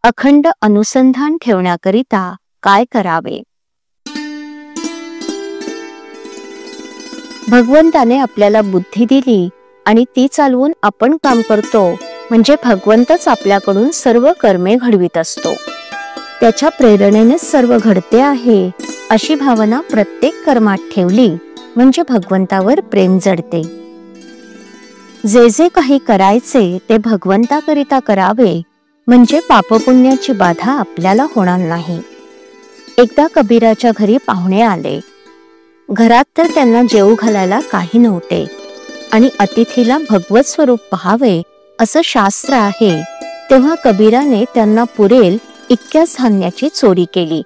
अखंड अनुसंधान ठेवण्याकरिता काय करावे? भगवंताने आपल्याला बुद्धी दिली आणि ती चालवून आपण काम करतो, म्हणजे भगवंतच आपल्याकडून सर्व कर्मे घडवित असतो. त्याच्या प्रेरणेनेच सर्व घडते आहे अशी भावना प्रत्येक कर्मात ठेवली म्हणजे भगवंतावर प्रेम जडते. जे जे काही करायचे ते भगवंताकरिता करावे, म्हणजे पापपुण्याची बाधा आपल्याला होणार नाही. एकदा कबीराच्या घरी पाहुणे आले. घरात तर त्यांना जेवू घालायला काही नव्हते आणि अतिथीला भगवत स्वरूप पहावे असं शास्त्र आहे. तेव्हा कबीराने त्यांना पुरेल इतक्याच धान्याची चोरी केली.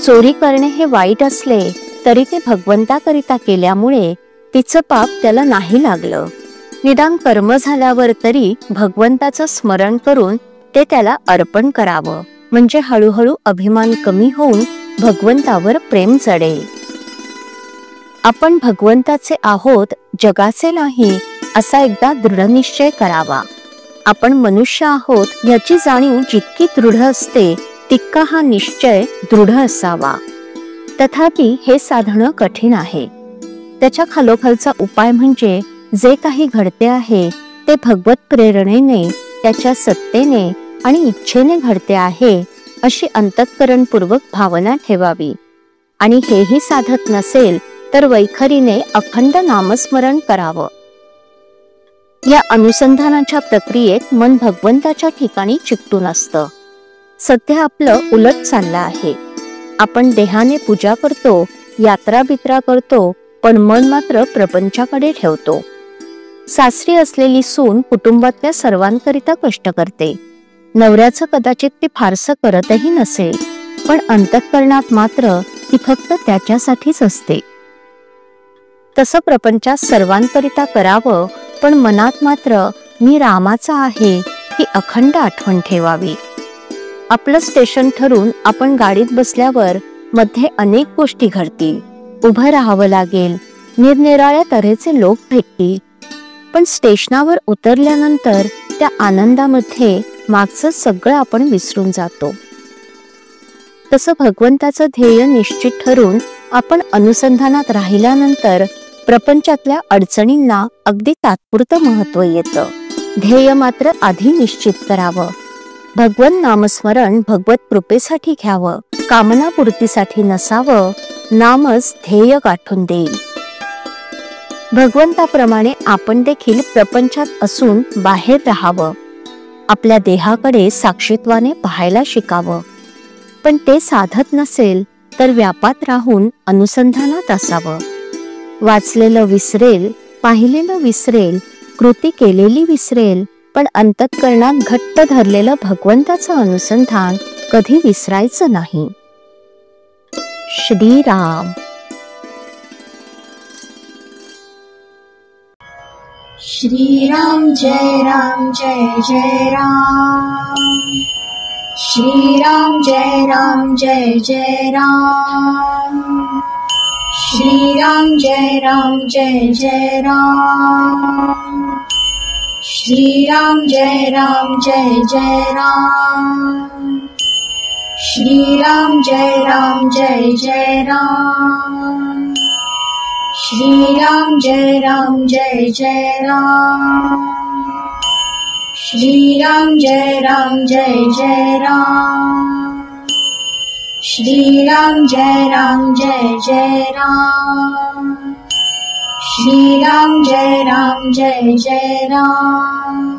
चोरी करणे हे वाईट असले तरी ते भगवंताकरिता केल्यामुळे तिचं पाप त्याला नाही लागलं. निदान कर्म झाल्यावर तरी भगवंताचं स्मरण करून ते त्याला अर्पण करावं, म्हणजे हळूहळू अभिमान कमी होऊन भगवंतावर प्रेम जडेल. आपण भगवंताचे आहोत, जगाचे नाही असा एकदा दृढनिश्चय करावा. आपण मनुष्य आहोत याची जाणीव जितकी दृढ असते तितका हा निश्चय दृढ असावा. तथापि हे साधणं कठीण आहे. त्याच्या खालोखालचा उपाय म्हणजे जे काही घडते आहे ते भगवत प्रेरणेने, त्याच्या सत्तेने आणि इच्छेने घडते आहे अशी अंतःकरणपूर्वक भावना ठेवावी. आणि हेही साधत नसेल तर वैखरीने अखंड नामस्मरण करावं. या अनुसंधानाच्या प्रक्रियेत मन भगवंताच्या ठिकाणी चिकटून असतं. सध्या आपलं उलट चाललं आहे. आपण देहाने पूजा करतो, यात्रा बित्रा करतो, पण मन मात्र प्रपंचाकडे ठेवतो. सासरी असलेली सून कुटुंबातल्या सर्वांकरिता कष्ट करते. नवऱ्याचं कदाचित ती फारसं करतही नसेल, पण अंतःकरणात मात्र ती फक्त त्याच्यासाठीच असते. तसं प्रपंचात सर्वांकरिता करावं, पण मनात मात्र मी रामाचा आहे ही अखंड आठवण ठेवावी. आपलं स्टेशन ठरून आपण गाडीत बसल्यावर मध्ये अनेक गोष्टी घडतील. उभं राहावं लागेल, निरनिराळ्या तऱ्हेचे लोक भेटतील, पण स्टेशनावर उतरल्यानंतर त्या आनंदामध्ये मागचं सगळं आपण विसरून जातो. तसं भगवंताचं ध्येय निश्चित ठरून आपण अनुसंधानात राहिल्यानंतर प्रपंचातल्या अडचणींना अगदी तात्पुरतं महत्व येतं. ध्येय मात्र आधी निश्चित करावं. भगवंत नामस्मरण भगवत कृपेसाठी घ्यावं, कामनापूर्तीसाठी नसावं. नामच ध्येय गाठून देईल. भगवंताप्रमाणे आपण देखील प्रपंचात असून बाहेर राहावं. आपल्या देहाकडे साक्षीत्वाने पाहायला शिकावं. पण ते साधत नसेल तर व्यापात राहून अनुसंधानात असावं. वाचलेलं विसरेल, पाहिलेलं विसरेल, कृती केलेली विसरेल, पण अंतःकरणात घट्ट धरलेलं भगवंताचं अनुसंधान कधी विसरायचं नाही. श्रीराम. श्रीराम जय राम जय जय राम. श्रीराम जय राम जय जय राम. श्रीराम जय राम जय जय राम. श्रीराम जय राम जय जय राम. श्रीराम जय राम जय जय राम. श्रीराम जय राम जय जय राम. श्रीराम जय राम जय जय राम. श्रीराम जय राम जय जय राम. श्रीराम जय राम जय जय राम.